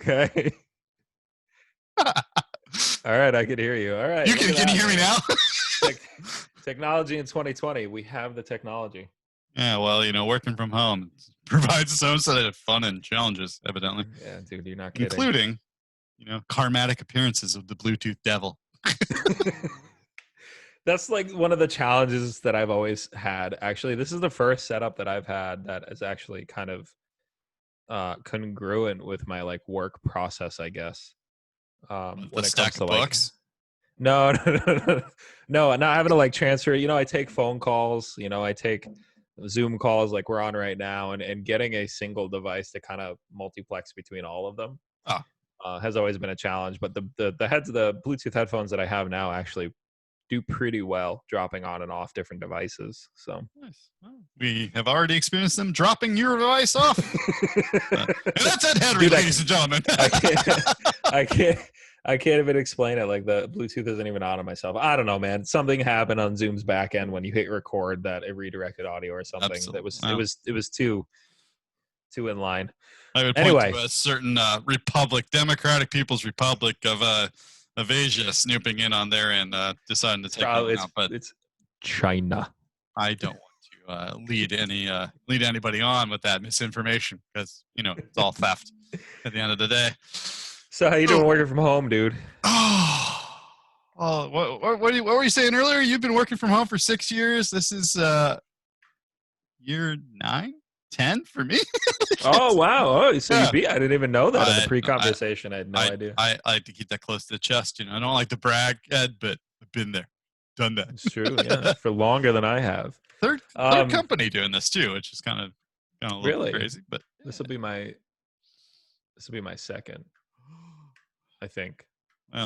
Okay. All right, I can hear you. All right. Can you hear me now? Technology in 2020. We have the technology. Yeah, well, working from home provides some set of fun and challenges, evidently. Yeah, dude, you're not kidding. Including, karmatic appearances of the Bluetooth devil. That's like one of the challenges that I've always had. Actually, this is the first setup that I've had that is actually kind of congruent with my like work process, I guess. When it stack comes to of like books. no, not having to like transfer. I take phone calls. I take Zoom calls like we're on right now, and getting a single device to kind of multiplex between all of them has always been a challenge. But the Bluetooth headphones that I have now actually do pretty well dropping on and off different devices. So nice. Well, we have already experienced them dropping your device off. And that's Ed Henry, ladies and gentlemen. I can't even explain it. Like the Bluetooth isn't even on myself. I don't know, man. Something happened on Zoom's back end when you hit record that it redirected audio or something. Absolutely. It was too in line. I would point to a certain Democratic People's Republic of Asia snooping in on there and deciding to take it out. But it's China. I don't want to lead anybody on with that misinformation because it's all theft at the end of the day. So how you doing working from home, dude? What were you saying earlier? You've been working from home for 6 years. This is year 9, 10 for me. Oh wow! Oh, so I didn't even know that in the pre-conversation. I had no idea. I like to keep that close to the chest. I don't like to brag, Ed, but I've been there, done that. It's true. Yeah, for longer than I have. Third company doing this too, which is kind of a little really crazy. But this will be my second. I think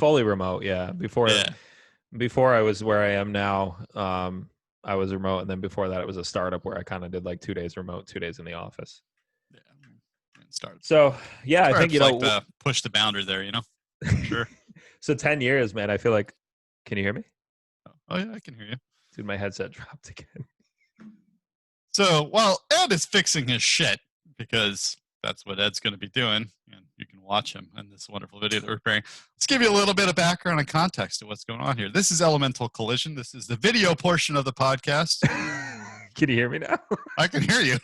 fully remote. Yeah. Before I was where I am now, I was remote, and then before that, it was a startup where I kind of did like 2 days remote, 2 days in the office. Yeah. Started. So I think push the boundary there. Sure. So 10 years, man. I feel like. Can you hear me? Oh yeah, I can hear you. Dude, my headset dropped again. So while Ed is fixing his shit, because that's what Ed's going to be doing, and you can watch him in this wonderful video that we're preparing. Let's give you a little bit of background and context to what's going on here. This is Elemental Collision. This is the video portion of the podcast. Can you hear me now? I can hear you.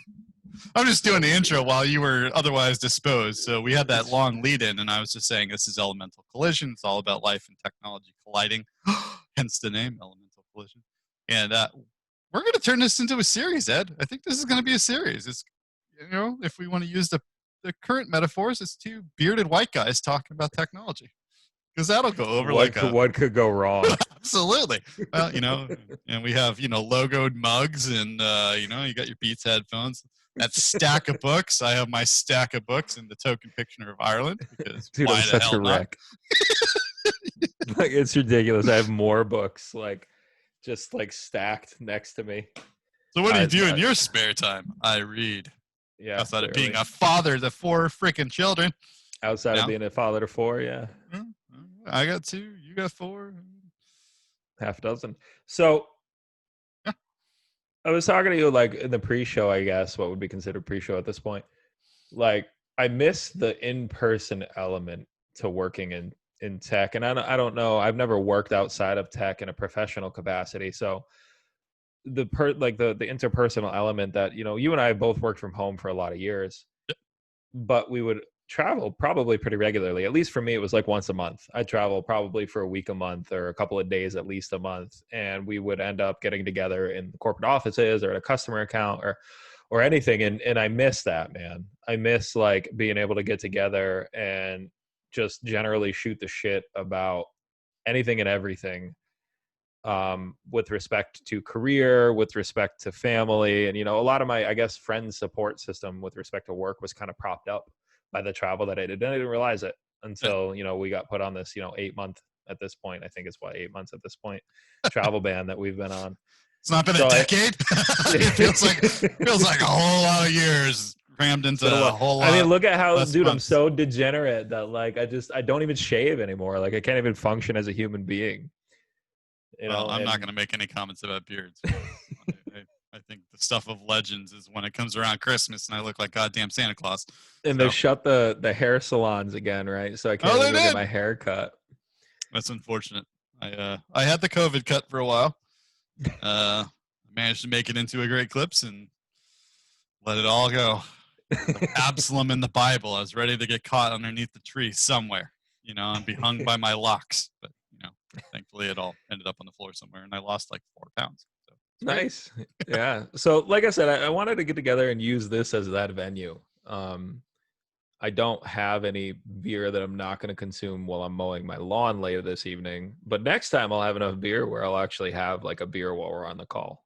I'm just doing the intro while you were otherwise disposed. So we had that long lead in, and I was just saying this is Elemental Collision. It's all about life and technology colliding, hence the name Elemental Collision. And we're going to turn this into a series, Ed. I think this is going to be a series. It's if we want to use the current metaphors, it's two bearded white guys talking about technology. Because that'll go over what could go wrong? Absolutely. Well, and we have, logoed mugs and, you got your Beats headphones. That stack of books. I have my stack of books and the token picture of Ireland. Because dude, I'm such a wreck. Like, it's ridiculous. I have more books, just stacked next to me. So what do you do in your spare time? I read. Yeah. Outside of being a father to 4 freaking children. Outside of being a father to 4, yeah. I got 2. You got 4. Half dozen. So I was talking to you in the pre-show, I guess, what would be considered pre-show at this point. I miss the in-person element to working in tech. And I don't know. I've never worked outside of tech in a professional capacity. So the interpersonal element that, you and I both worked from home for a lot of years, but we would travel probably pretty regularly. At least for me, it was like once a month. I'd travel probably for a week a month or a couple of days at least a month. And we would end up getting together in corporate offices or at a customer account or anything. And I miss that, man. I miss being able to get together and just generally shoot the shit about anything and everything. With respect to career, with respect to family. And, a lot of my, I guess, friends support system with respect to work was kind of propped up by the travel that I did. And I didn't realize it until, we got put on this, 8-month at this point. I think it's 8 months at this point, travel ban that we've been on. It's not been a decade. It feels like a whole lot of years crammed into a whole lot. I mean, look at how, dude, I'm so degenerate that I don't even shave anymore. I can't even function as a human being. I'm not going to make any comments about beards. I think the stuff of legends is when it comes around Christmas and I look like goddamn Santa Claus. And they So, shut the hair salons again, right? So I can't oh, they even go get did. my hair cut. That's unfortunate. I had the COVID cut for a while. Managed to make it into a great clips and let it all go. Like Absalom in the Bible, I was ready to get caught underneath the tree somewhere, and be hung by my locks. But thankfully, it all ended up on the floor somewhere, and I lost like 4 pounds. So it's great. Nice. Yeah. So like I said, I wanted to get together and use this as that venue. I don't have any beer that I'm not going to consume while I'm mowing my lawn later this evening. But next time I'll have enough beer where I'll actually have like a beer while we're on the call.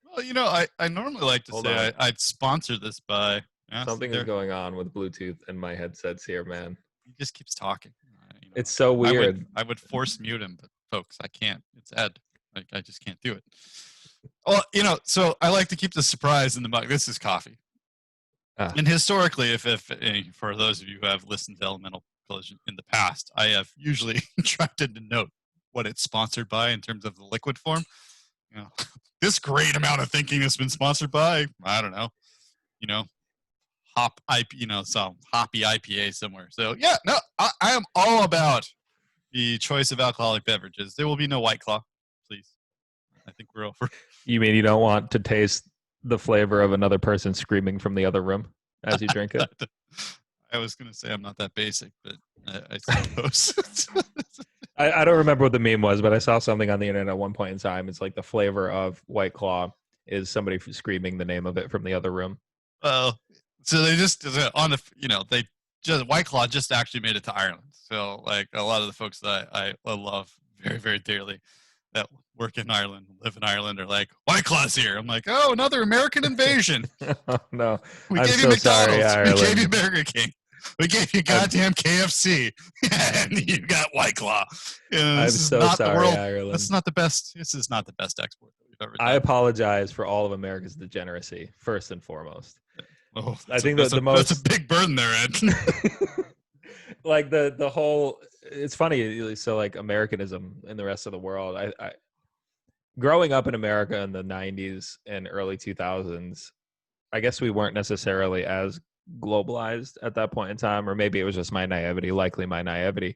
Well, I normally like to say I'd sponsor this by. Yeah, something is going on with Bluetooth and my headsets here, man. He just keeps talking. It's so weird. I would force mute him, but folks, I can't. It's Ed. I just can't do it. Well, so I like to keep the surprise in the mug. This is coffee. And historically, if for those of you who have listened to Elemental Collision in the past, I have usually tried to note what it's sponsored by in terms of the liquid form. This great amount of thinking has been sponsored by, I don't know, hop IP, some hoppy IPA somewhere. So yeah, no, I am all about the choice of alcoholic beverages. There will be no White Claw, please. I think we're over. You mean you don't want to taste the flavor of another person screaming from the other room as you drink it? I was going to say I'm not that basic, but I suppose. I don't remember what the meme was, but I saw something on the internet at one point in time. It's like the flavor of White Claw is somebody screaming the name of it from the other room. So they just White Claw just actually made it to Ireland. So like a lot of the folks that I love very, very dearly that work in Ireland, live in Ireland, are like, White Claw's here. I'm like, oh, another American invasion. Oh, no, we gave you McDonald's. Sorry, Ireland. We gave you Burger King. We gave you goddamn KFC. And you got White Claw. I'm so sorry, Ireland. This is not the best. This is not the best export that we've ever done. I apologize for all of America's degeneracy, first and foremost. Oh, I think that's a big burden there, Ed. Like the whole, it's funny. So like Americanism in the rest of the world. I growing up in America in the 90s and early 2000s, I guess we weren't necessarily as globalized at that point in time, or maybe it was just my naivety, likely my naivety.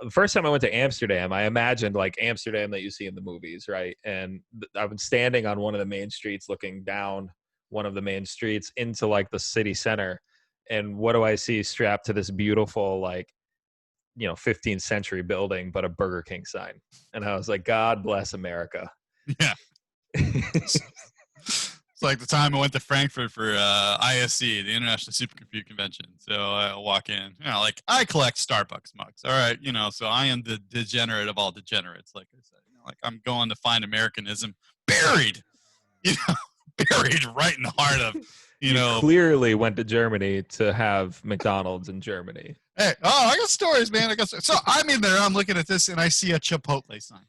The first time I went to Amsterdam, I imagined like Amsterdam that you see in the movies, right? And I was standing on one of the main streets looking down one of the main streets into like the city center. And what do I see strapped to this beautiful, like, 15th century building, but a Burger King sign? And I was like, God bless America. Yeah. It's like the time I went to Frankfurt for ISC, the International Supercomputer Convention. So I walk in, like I collect Starbucks mugs. All right. So I am the degenerate of all degenerates. Like I said, like I'm going to find Americanism buried, buried right in the heart of, you clearly went to Germany to have McDonald's in Germany. Hey, I got stories, man. So I'm in there. I'm looking at this and I see a Chipotle sign.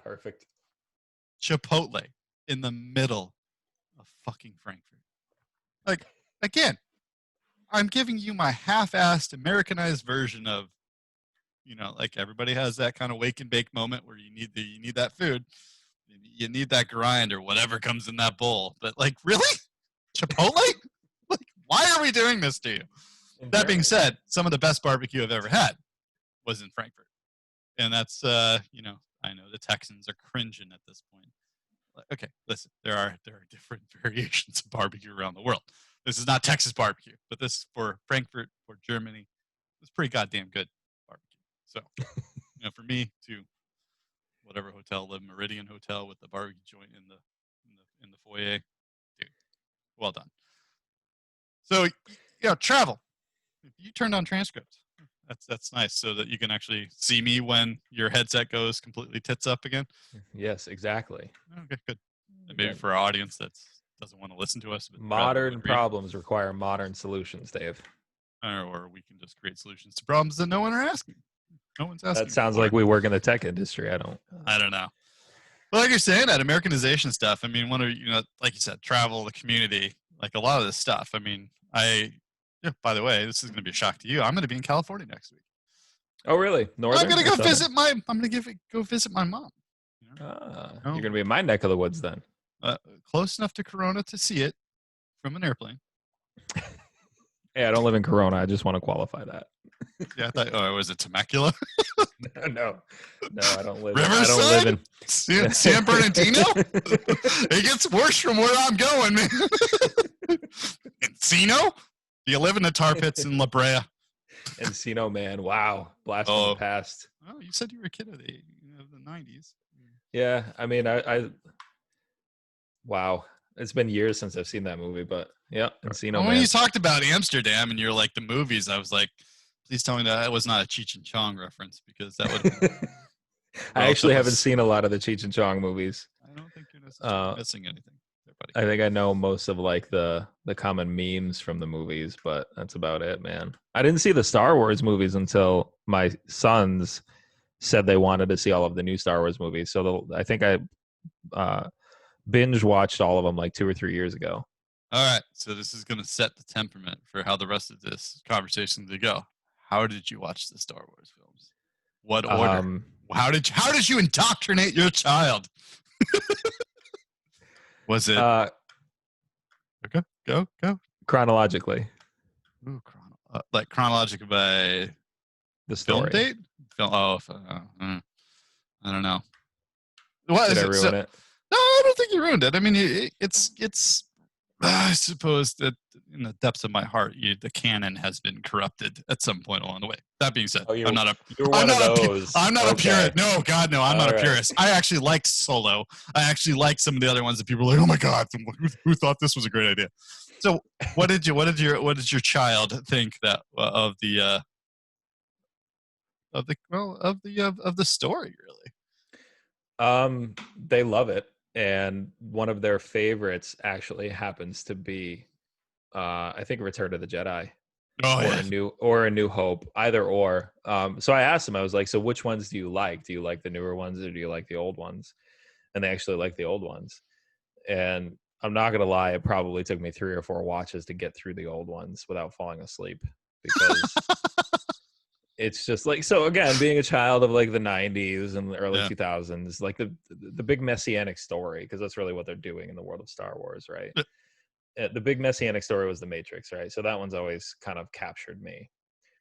Perfect. Chipotle in the middle of fucking Frankfurt. Like, again, I'm giving you my half-assed Americanized version of, like everybody has that kind of wake and bake moment where you need that food. You need that grind or whatever comes in that bowl. But like, really? Chipotle? Like, why are we doing this to you? That being said, some of the best barbecue I've ever had was in Frankfurt. And that's, I know the Texans are cringing at this point. Okay, listen, there are different variations of barbecue around the world. This is not Texas barbecue, but this for Frankfurt, for Germany, it's pretty goddamn good barbecue. So, for me to whatever hotel, live Meridian Hotel with the barbecue joint in the foyer, dude, well done. So, travel. If you turned on transcripts, that's nice, so that you can actually see me when your headset goes completely tits up again. Yes, exactly. Okay, good. And maybe for our audience that doesn't want to listen to us, but modern problems require modern solutions, Dave. Or we can just create solutions to problems that no one are asking. No one's asking. That sounds like we work in the tech industry. I don't know. Well, like you're saying, that Americanization stuff. I mean, like you said, travel, the community, like a lot of this stuff. I mean, by the way, this is going to be a shock to you. I'm going to be in California next week. Oh, really? Northern? I'm going to go visit my. I'm going to go visit my mom. You're going to be in my neck of the woods then. close enough to Corona to see it from an airplane. Hey, I don't live in Corona. I just want to qualify that. Yeah, I thought, oh, was it Temecula? No, I don't live. Riverside? I don't live in San Bernardino? It gets worse from where I'm going, man. Encino? Do you live in the tar pits in La Brea? Encino, man. Wow, blast from the past. Oh, you said you were a kid of the 90s. Yeah, I mean, I wow, it's been years since I've seen that movie, but yeah, Encino, well, man. When you talked about Amsterdam and you're like the movies, I was like, please tell me that was not a Cheech and Chong reference, because that would. I actually haven't seen a lot of the Cheech and Chong movies. I don't think you're necessarily missing anything. I think I know most of like the common memes from the movies, but that's about it, man. I didn't see the Star Wars movies until my sons said they wanted to see all of the new Star Wars movies. So I think I binge watched all of them like 2 or 3 years ago. All right, so this is going to set the temperament for how the rest of this conversation to go. How did you watch the Star Wars films? What order? How did you indoctrinate your child? Was it go chronologically? Ooh, like chronologically by the story. Film date? I don't know. What did I ruin it? No, I don't think you ruined it. I mean, it's. I suppose that in the depths of my heart, the canon has been corrupted at some point along the way. That being said, I'm not a purist. No, God, no, I'm not a purist. I actually liked Solo. I actually liked some of the other ones that people were like, oh my God, who thought this was a great idea? So, what did your child think that of the story, really? They love it. And one of their favorites actually happens to be, I think, Return of the Jedi, or A New Hope, either or. So I asked them, I was like, "So which ones do you like? Do you like the newer ones, or do you like the old ones?" And they actually like the old ones. And I'm not gonna lie, it probably took me 3 or 4 watches to get through the old ones without falling asleep, because it's just like, so again, being a child of like the 90s and the early 2000s, like the big messianic story, because that's really what they're doing in the world of Star Wars, right? The big messianic story was the Matrix, right? So that one's always kind of captured me.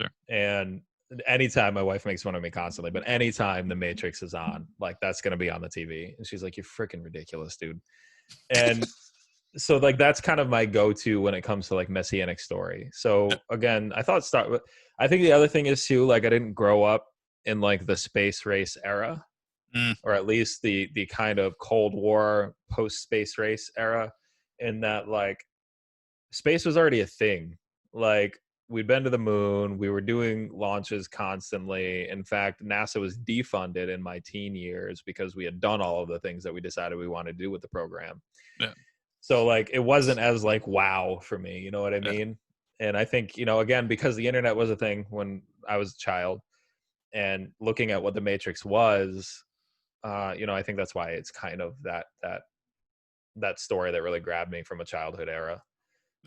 Sure. And anytime, my wife makes fun of me constantly, but anytime the Matrix is on, like, that's going to be on the TV. And she's like, "You're freaking ridiculous, dude." And so like that's kind of my go-to when it comes to like messianic story. So again, I think the other thing is too, like, I didn't grow up in like the space race era, or at least the kind of Cold War post space race era, in that like space was already a thing. Like, we'd been to the moon, we were doing launches constantly. In fact, NASA was defunded in my teen years because we had done all of the things that we decided we wanted to do with the program. Yeah. So like it wasn't as like wow for me, you know what I mean? And I think, again, because the internet was a thing when I was a child, and looking at what the Matrix was, I think that's why it's kind of that story that really grabbed me from a childhood era.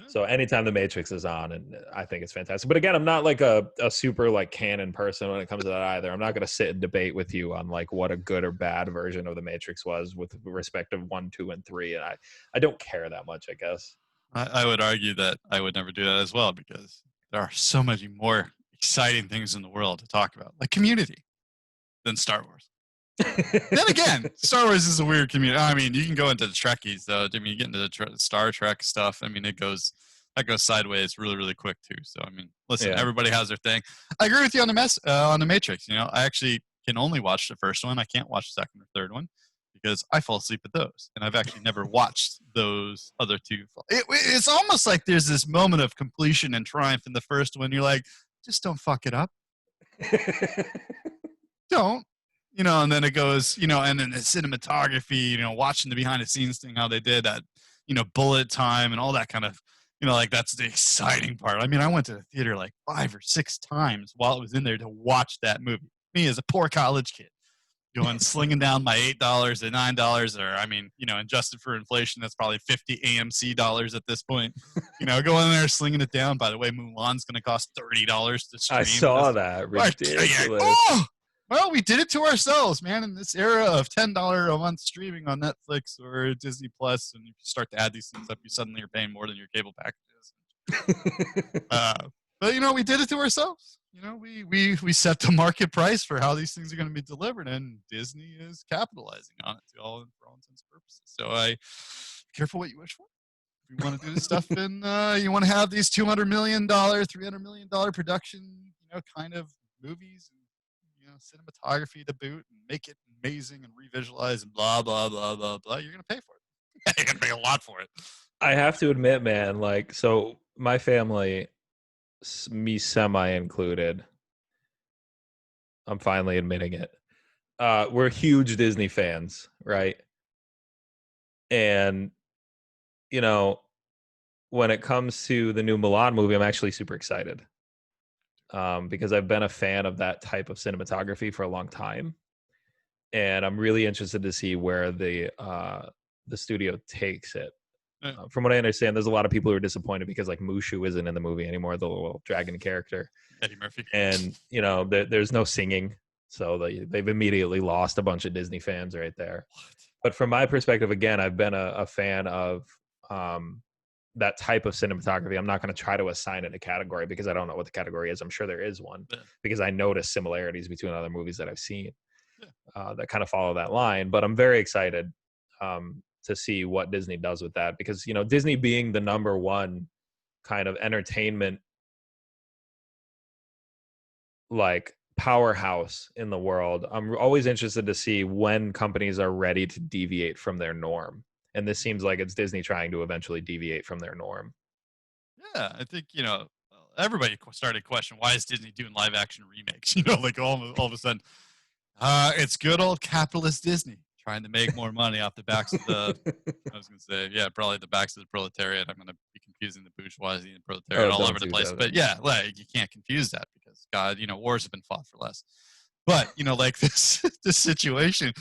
So anytime the Matrix is on, and I think it's fantastic. But again, I'm not like a super like canon person when it comes to that either. I'm not going to sit and debate with you on like what a good or bad version of the Matrix was with respect of 1, 2, and 3. And I don't care that much, I guess. I would argue that I would never do that as well, because there are so many more exciting things in the world to talk about, like Community, than Star Wars. Then again, Star Wars is a weird community. I mean, you can go into the Trekkies, though. I mean, you get into the Star Trek stuff. I mean, that goes sideways really, really quick too. So I mean, listen, everybody has their thing. I agree with you on the Matrix. I actually can only watch the first one. I can't watch the second or third one because I fall asleep at those, and I've actually never watched those other two. It's almost like there's this moment of completion and triumph in the first one. You're like, just don't fuck it up. Don't. And then it goes, and then the cinematography, watching the behind the scenes thing, how they did that, bullet time and all that kind of, like that's the exciting part. I mean, I went to the theater like 5 or 6 times while it was in there to watch that movie. Me as a poor college kid, going slinging down my $8 to $9, or I mean, adjusted for inflation, that's probably 50 AMC dollars at this point. Going in there slinging it down. By the way, Mulan's going to cost $30 to stream. I saw that. Ridiculous. Well, we did it to ourselves, man. In this era of $10 a month streaming on Netflix or Disney Plus, and if you start to add these things up, you suddenly are paying more than your cable packages. But we did it to ourselves. We set the market price for how these things are going to be delivered, and Disney is capitalizing on it for all intents and purposes. So be careful what you wish for. If you want to do this stuff and you want to have these $200 million, $300 million production, kind of movies and cinematography to boot and make it amazing and revisualize and blah blah blah blah blah, you're gonna pay for it. You're gonna pay a lot for it. I have to admit, man, like, so my family, me semi included, I'm finally admitting it. We're huge Disney fans, right? And when it comes to the new Milan movie, I'm actually super excited. Because I've been a fan of that type of cinematography for a long time, and I'm really interested to see where the studio takes it. From what I understand, there's a lot of people who are disappointed because like Mushu isn't in the movie anymore, the little dragon character, Eddie Murphy, and there's no singing, so they've immediately lost a bunch of Disney fans right there. But from my perspective, again, I've been a fan of that type of cinematography. I'm not going to try to assign it a category because I don't know what the category is. I'm sure there is one, because I notice similarities between other movies that I've seen that kind of follow that line. But I'm very excited to see what Disney does with that, because Disney being the number one kind of entertainment like powerhouse in the world, I'm always interested to see when companies are ready to deviate from their norm. And this seems like it's Disney trying to eventually deviate from their norm. Yeah, I think everybody started questioning, why is Disney doing live action remakes? Like all of a sudden, it's good old capitalist Disney trying to make more money off the backs of the. I was going to say, yeah, probably the backs of the proletariat. I'm going to be confusing the bourgeoisie and proletariat all over the place. But yeah, like you can't confuse that because God, wars have been fought for less. But like this situation.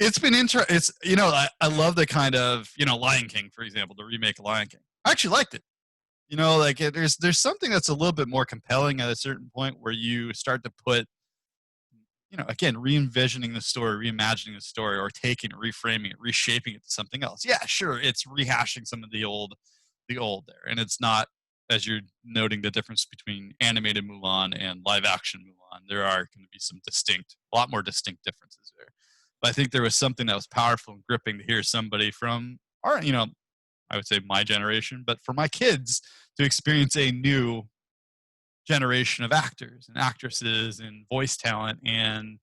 It's been interesting. It's I love the kind of Lion King, for example, the remake of Lion King. I actually liked it. There's something that's a little bit more compelling at a certain point where you start to put, again, re-envisioning the story, reimagining the story, or taking it, reframing it, reshaping it to something else. Yeah, sure, it's rehashing some of the old there, and it's not, as you're noting, the difference between animated Mulan and live action Mulan. There are going to be a lot more distinct differences there. But I think there was something that was powerful and gripping to hear somebody from our, I would say my generation, but for my kids to experience a new generation of actors and actresses and voice talent, and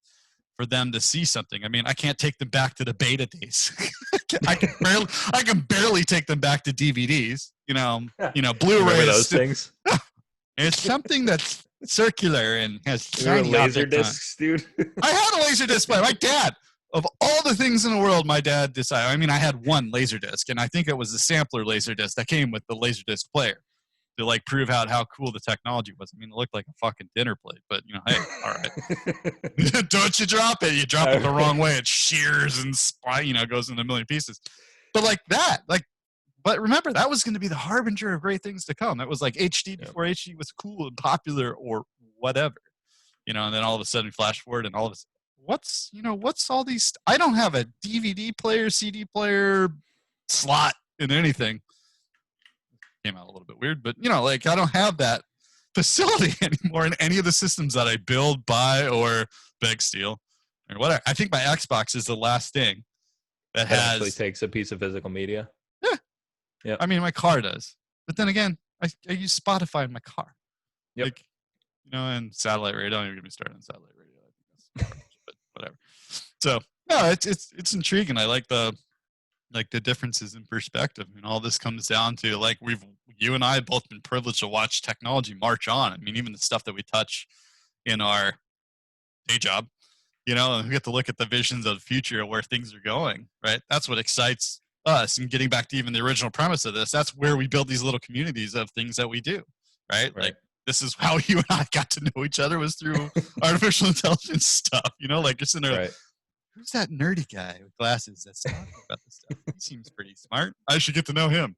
for them to see something. I mean, I can't take them back to the beta days. I can barely take them back to DVDs. Blu-rays. Remember those things? It's something that's circular and has shiny laser discs, dude. I had a laser disc player. My dad, of all the things in the world, my dad decided. I mean, I had one laser disc, and I think it was the sampler laser disc that came with the laser disc player to like prove out how cool the technology was. I mean, it looked like a fucking dinner plate, but hey, all right. Don't you drop it? You drop it the wrong way, it shears and goes into a million pieces. But but remember, that was going to be the harbinger of great things to come. That was like HD before HD was cool and popular or whatever, and then all of a sudden, flash forward, and all of a sudden, what's all these? I don't have a DVD player, CD player slot in anything. Came out a little bit weird, but I don't have that facility anymore in any of the systems that I build, buy, or beg, steal, or whatever. I think my Xbox is the last thing that actually takes a piece of physical media. Yeah. I mean, my car does, but then again, I use Spotify in my car. Yep. And satellite radio. Don't even get me started on satellite radio. I think that's garbage, but whatever. So no, it's intriguing. I like the differences in perspective, and all this comes down to you and I have both been privileged to watch technology march on. I mean, even the stuff that we touch in our day job, and we get to look at the visions of the future of where things are going, right? That's what excites us. And getting back to even the original premise of this, that's where we build these little communities of things that we do, right? Like this is how you and I got to know each other, was through artificial intelligence stuff, you're sitting there like, who's that nerdy guy with glasses that's talking about this stuff? He seems pretty smart. I should get to know him.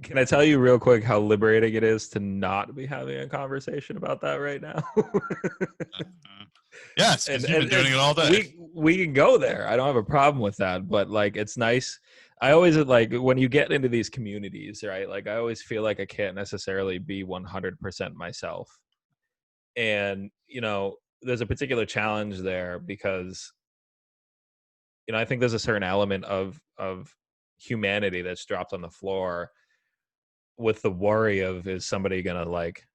Can I tell you real quick how liberating it is to not be having a conversation about that right now? Yes, and because you've been and, doing and it all day. we can go there. I don't have a problem with that, but like it's nice. I always like when you get into these communities, right? Like I always feel like I can't necessarily be 100% myself. And, there's a particular challenge there because, I think there's a certain element of humanity that's dropped on the floor with the worry of, is somebody gonna like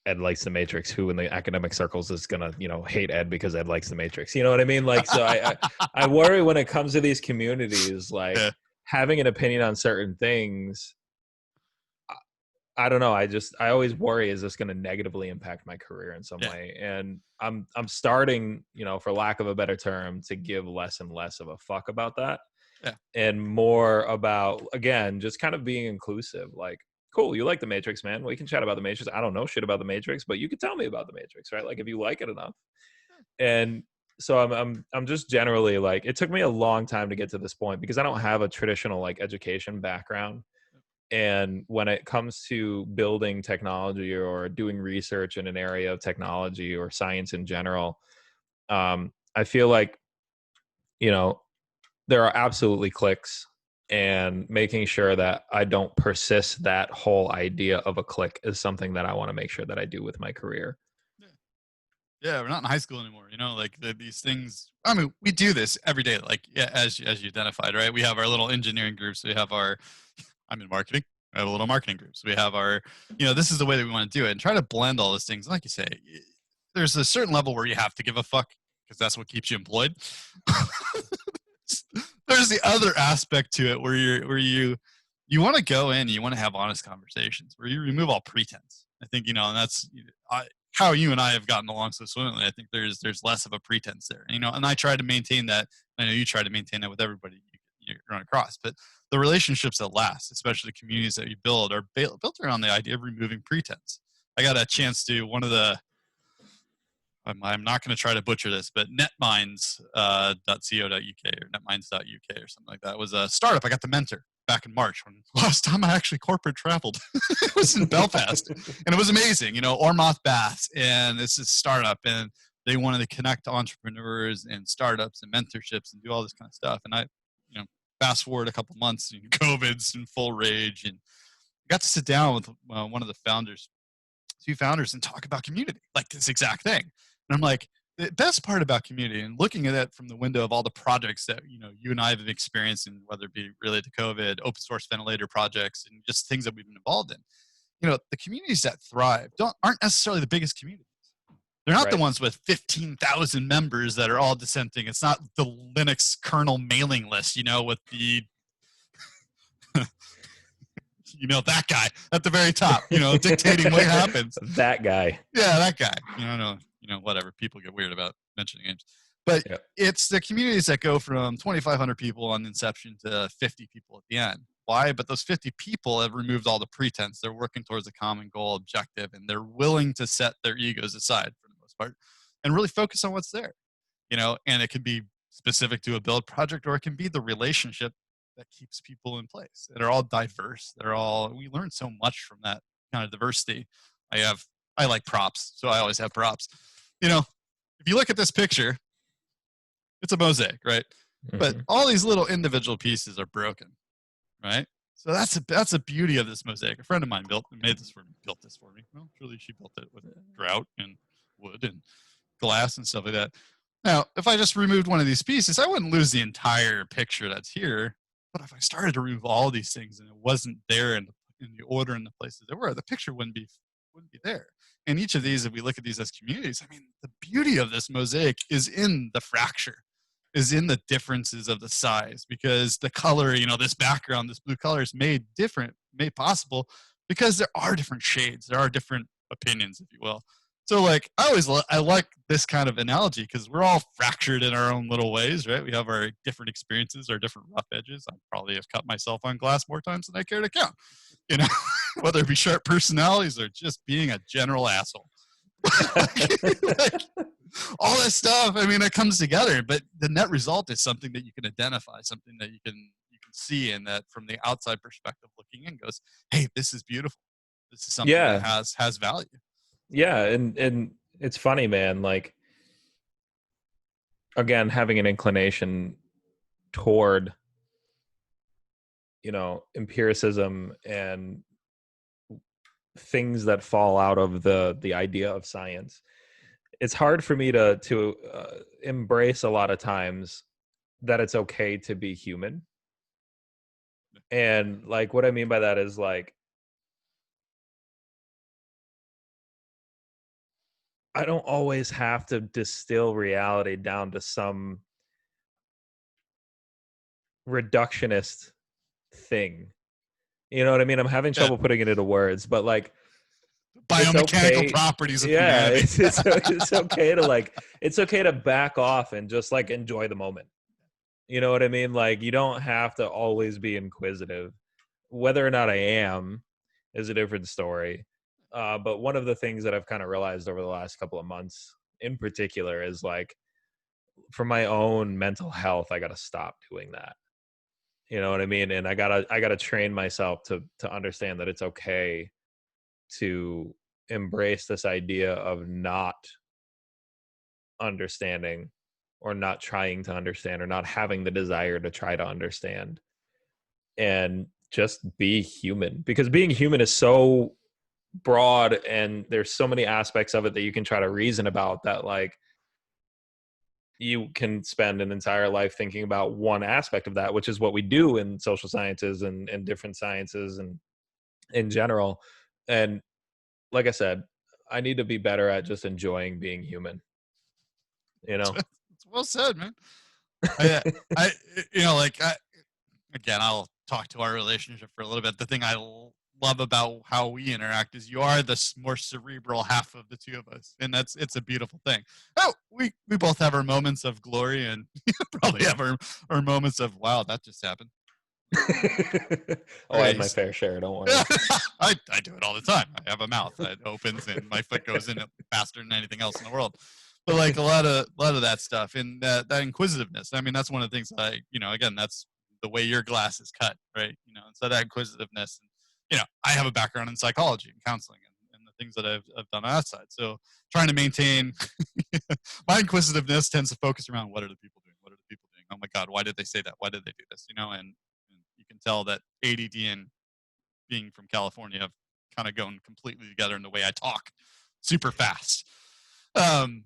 Ed likes the Matrix, who in the academic circles is gonna, hate Ed because Ed likes the Matrix. You know what I mean? Like, so I worry when it comes to these communities, like Yeah, having an opinion on certain things. I don't know. I always worry, is this going to negatively impact my career in some yeah, way? And I'm starting, for lack of a better term, to give less and less of a fuck about that, yeah, and more about, again, just kind of being inclusive. Like, cool, you like the Matrix, man. We can chat about the Matrix. I don't know shit about the Matrix, but you can tell me about the Matrix, right? Like if you like it enough. And so I'm just generally like, it took me a long time to get to this point because I don't have a traditional like education background. And when it comes to building technology or doing research in an area of technology or science in general, I feel like, you know, there are absolutely clicks, and making sure that I don't persist that whole idea of a click is something that I want to make sure that I do with my career. yeah. Yeah, we're not in high school anymore. Like these things. I mean, we do this every day. Like, yeah, as you identified, right? We have our little engineering groups. We have our. I'm in marketing. We have a little marketing groups. We have our. This is the way that we want to do it, and try to blend all those things. Like you say, there's a certain level where you have to give a fuck because that's what keeps you employed. There's the other aspect to it where you want to go in, you want to have honest conversations where you remove all pretense. I think and that's how you and I have gotten along so swimmingly. I think there's less of a pretense there, and I try to maintain that. I know you try to maintain that with everybody you run across, but the relationships that last, especially the communities that you build, are built around the idea of removing pretense. I got a chance to one of the I'm not going to try to butcher this, but netminds.co.uk or netminds.uk or something like that was a startup I got to mentor back in March when last time I actually corporate traveled. It was in Belfast and it was amazing. Ormoth Baths, and this is startup, and they wanted to connect entrepreneurs and startups and mentorships and do all this kind of stuff. And I, fast forward a couple months, COVID's in full rage, and got to sit down with one of the founders, two founders, and talk about community, like this exact thing. And I'm like, the best part about community, and looking at it from the window of all the projects that you and I have experienced, and whether it be related to COVID, open source ventilator projects, and just things that we've been involved in, the communities that thrive aren't necessarily the biggest communities. They're not the Right. ones with 15,000 members that are all dissenting. It's not the Linux kernel mailing list, with the that guy at the very top, dictating what happens. That guy. Yeah, that guy. Whatever. People get weird about mentioning names. But Yep. it's the communities that go from 2,500 people on inception to 50 people at the end. Why? But those 50 people have removed all the pretense. They're working towards a common goal, objective, and they're willing to set their egos aside for the most part and really focus on what's there. And it can be specific to a build project, or it can be the relationship that keeps people in place. They're all diverse. We learn so much from that kind of diversity. I like props, so I always have props. If you look at this picture, it's a mosaic, right? But all these little individual pieces are broken, right? So that's a beauty of this mosaic. A friend of mine built this for me. Well, truly, she built it with grout and wood and glass and stuff like that. Now, if I just removed one of these pieces, I wouldn't lose the entire picture that's here. But if I started to remove all these things and it wasn't there in the order and the places they were, the picture wouldn't be there. And each of these, if we look at these as communities, I mean, the beauty of this mosaic is in the fracture, is in the differences of the size, because the color, this background, this blue color is made possible because there are different shades, there are different opinions, if you will. So like I like this kind of analogy because we're all fractured in our own little ways, right? We have our different experiences, our different rough edges. I probably have cut myself on glass more times than I care to count, whether it be sharp personalities or just being a general asshole. like, all this stuff, I mean, it comes together, but the net result is something that you can identify, something that you can see, and that from the outside perspective looking in goes, hey, this is beautiful. This is something that Yeah. has value. Yeah, and it's funny, man. Like again, having an inclination toward, empiricism and things that fall out of the idea of science. It's hard for me to embrace a lot of times that it's okay to be human. And like what I mean by that is like I don't always have to distill reality down to some reductionist thing. You know what I mean? I'm having Yeah. trouble putting it into words, but like it's Biomechanical okay. properties of Yeah, humanity. it's okay to like it's okay to back off and just like enjoy the moment. You know what I mean? Like you don't have to always be inquisitive. Whether or not I am is a different story. But one of the things that I've kind of realized over the last couple of months in particular is like for my own mental health, I got to stop doing that. You know what I mean? And I gotta train myself to understand that it's okay to embrace this idea of not understanding or not trying to understand or not having the desire to try to understand and just be human, because being human is so broad and there's so many aspects of it that you can try to reason about that like you can spend an entire life thinking about one aspect of that, which is what we do in social sciences and different sciences and in general. And like I said, I need to be better at just enjoying being human, you know? It's well said, man. I, I, like again, I'll talk to our relationship for a little bit. The thing love about how we interact is you are the more cerebral half of the two of us, and it's a beautiful thing. Oh, we both have our moments of glory, and probably have our moments of wow, that just happened. Oh, I had Right. my fair share, don't worry. I do it all the time. I have a mouth that opens and my foot goes in it faster than anything else in the world. But like a lot of that stuff and that inquisitiveness. I mean, that's one of the things that again, that's the way your glass is cut, right? So that inquisitiveness. And, I have a background in psychology and counseling and the things that I've done on that side. So trying to maintain my inquisitiveness tends to focus around what are the people doing? What are the people doing? Oh my God, why did they say that? Why did they do this? And you can tell that ADD and being from California have kind of gone completely together in the way I talk super fast. Um,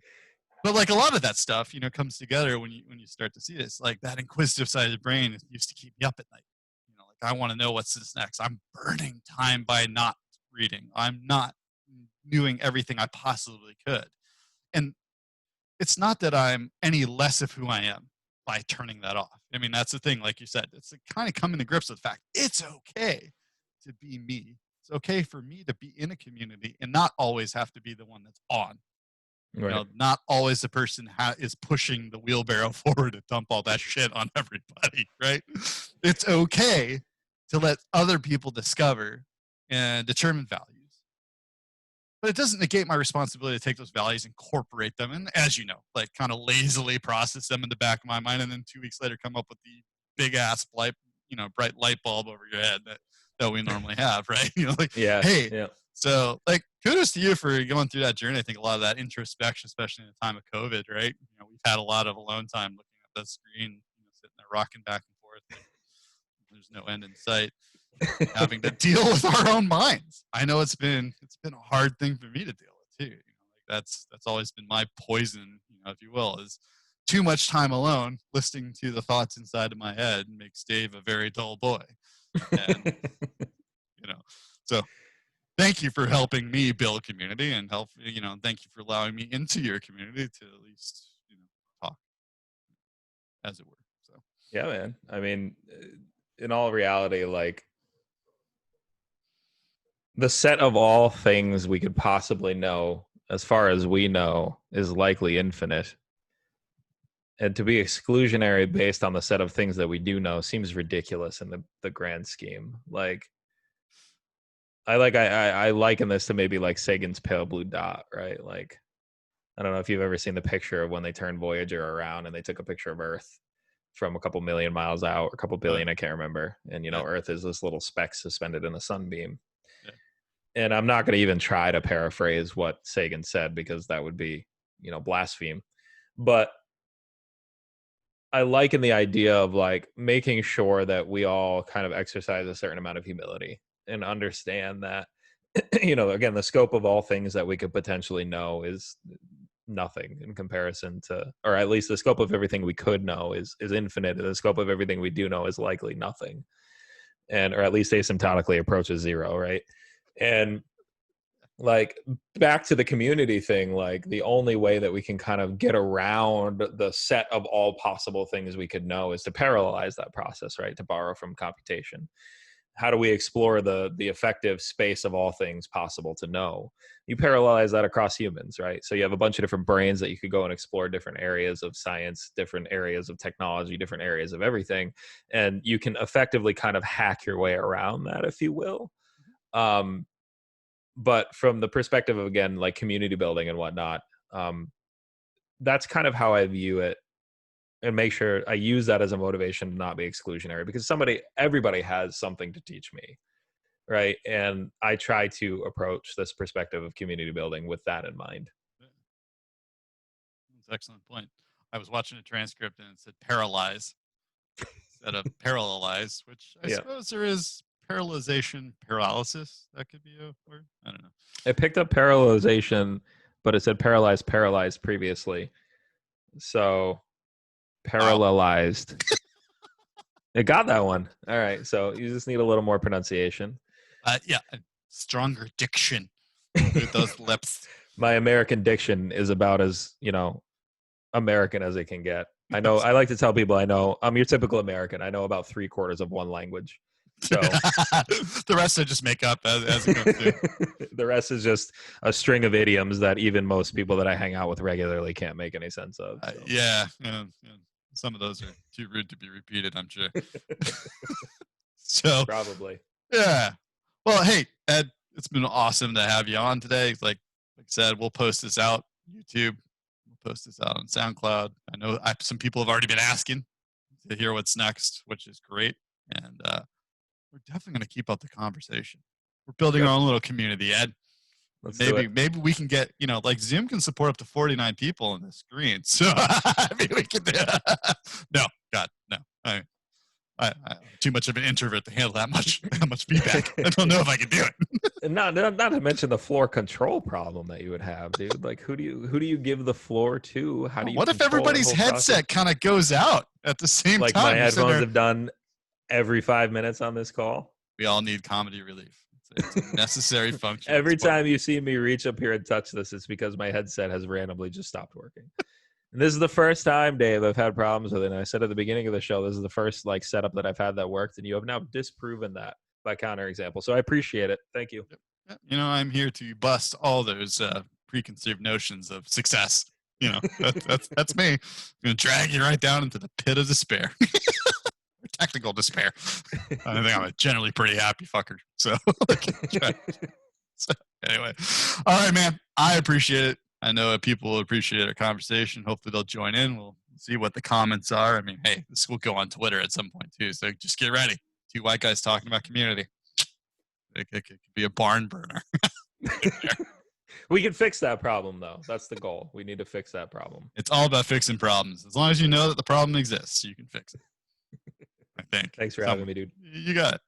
but like a lot of that stuff, comes together when you start to see this. Like that inquisitive side of the brain used to keep me up at night. Like I want to know what's this next. I'm burning time by not reading. I'm not doing everything I possibly could. And it's not that I'm any less of who I am by turning that off. I mean, that's the thing. Like you said, it's kind of coming to grips with the fact it's okay to be me. It's okay for me to be in a community and not always have to be the one that's on. Right. Not always the person is pushing the wheelbarrow forward to dump all that shit on everybody, right? It's okay to let other people discover and determine values. But it doesn't negate my responsibility to take those values, incorporate them, and as you know, like kind of lazily process them in the back of my mind, and then 2 weeks later come up with the big ass bright light bulb over your head that we normally have, right? Like, Yeah. hey, Yeah. so like kudos to you for going through that journey. I think a lot of that introspection, especially in the time of COVID, right? We've had a lot of alone time looking at the screen, sitting there rocking back and forth. And there's no end in sight. Having to deal with our own minds. I know it's been a hard thing for me to deal with too. Like that's always been my poison, if you will, is too much time alone listening to the thoughts inside of my head makes Dave a very dull boy. And you know, so thank you for helping me build community and thank you for allowing me into your community to at least, talk, as it were. So Yeah, man. I mean, in all reality, like the set of all things we could possibly know, as far as we know, is likely infinite. And to be exclusionary based on the set of things that we do know seems ridiculous in the grand scheme. Like I liken this to maybe like Sagan's pale blue dot, right? Like I don't know if you've ever seen the picture of when they turned Voyager around and they took a picture of Earth from a couple million miles out, or a couple billion, I can't remember. And yeah, Earth is this little speck suspended in a sunbeam. yeah, And I'm not going to even try to paraphrase what Sagan said because that would be, blaspheme. But I like in the idea of like making sure that we all kind of exercise a certain amount of humility and understand that, again, the scope of all things that we could potentially know is nothing in comparison to, or at least the scope of everything we could know is infinite. And the scope of everything we do know is likely nothing, and or at least asymptotically approaches zero, right? And like back to the community thing, like the only way that we can kind of get around the set of all possible things we could know is to parallelize that process, right? To borrow from computation. How do we explore the effective space of all things possible to know? You parallelize that across humans, right? So you have a bunch of different brains that you could go and explore different areas of science, different areas of technology, different areas of everything, and you can effectively kind of hack your way around that, if you will. um, but from the perspective of, again, like community building and whatnot, um, that's kind of how I view it, and make sure I use that as a motivation to not be exclusionary, because everybody has something to teach me, right? And I try to approach this perspective of community building with that in mind. That's an excellent point. I was watching a transcript and it said paralyze instead of parallelize, which I Yeah, suppose there is parallelization, paralysis. That could be a word. I don't know. I picked up parallelization, but it said paralyzed previously, so Wow. parallelized. It got that one. All right, so you just need a little more pronunciation. Yeah, a stronger diction with those lips. My American diction is about as, American as it can get. I know, I like to tell people, I know I'm your typical American. I know about 3/4 of one language. So The rest I just make up as it comes through. the rest is just a string of idioms that even most people that I hang out with regularly can't make any sense of. So. Yeah. Some of those are too rude to be repeated, I'm sure. So, Probably. yeah. Well, hey, Ed, it's been awesome to have you on today. Like I said, we'll post this out on YouTube. We'll post this out on SoundCloud. I know some people have already been asking to hear what's next, which is great. And we're definitely going to keep up the conversation. We're building Good. our own little community, Ed. Let's do it. Maybe we can get, like Zoom can support up to 49 people on the screen. So I mean, we can do no, God, no. I'm too much of an introvert to handle that much feedback. I don't know if I can do it. And not to mention the floor control problem that you would have, dude. Like, who do you give the floor to? How do you? What if control that everybody's whole headset process? kind of goes out at the same Like time? my headphones have done every 5 minutes on this call. We all need comedy relief. It's a necessary function. Every time you see me reach up here and touch this, it's because my headset has randomly just stopped working. And this is the first time, Dave, I've had problems with it. And I said at the beginning of the show, this is the first like setup that I've had that worked, and you have now disproven that by counterexample. So I appreciate it. Thank you. I'm here to bust all those preconceived notions of success. That's me. I'm gonna drag you right down into the pit of despair. Technical despair. I think I'm a generally pretty happy fucker. So anyway, all right, man. I appreciate it. I know people will appreciate our conversation. Hopefully they'll join in. We'll see what the comments are. I mean, hey, this will go on Twitter at some point too. So just get ready. Two white guys talking about community. It could be a barn burner. We can fix that problem, though. That's the goal. We need to fix that problem. It's all about fixing problems. As long as you know that the problem exists, you can fix it. I think. Thanks for having me, dude. You got it.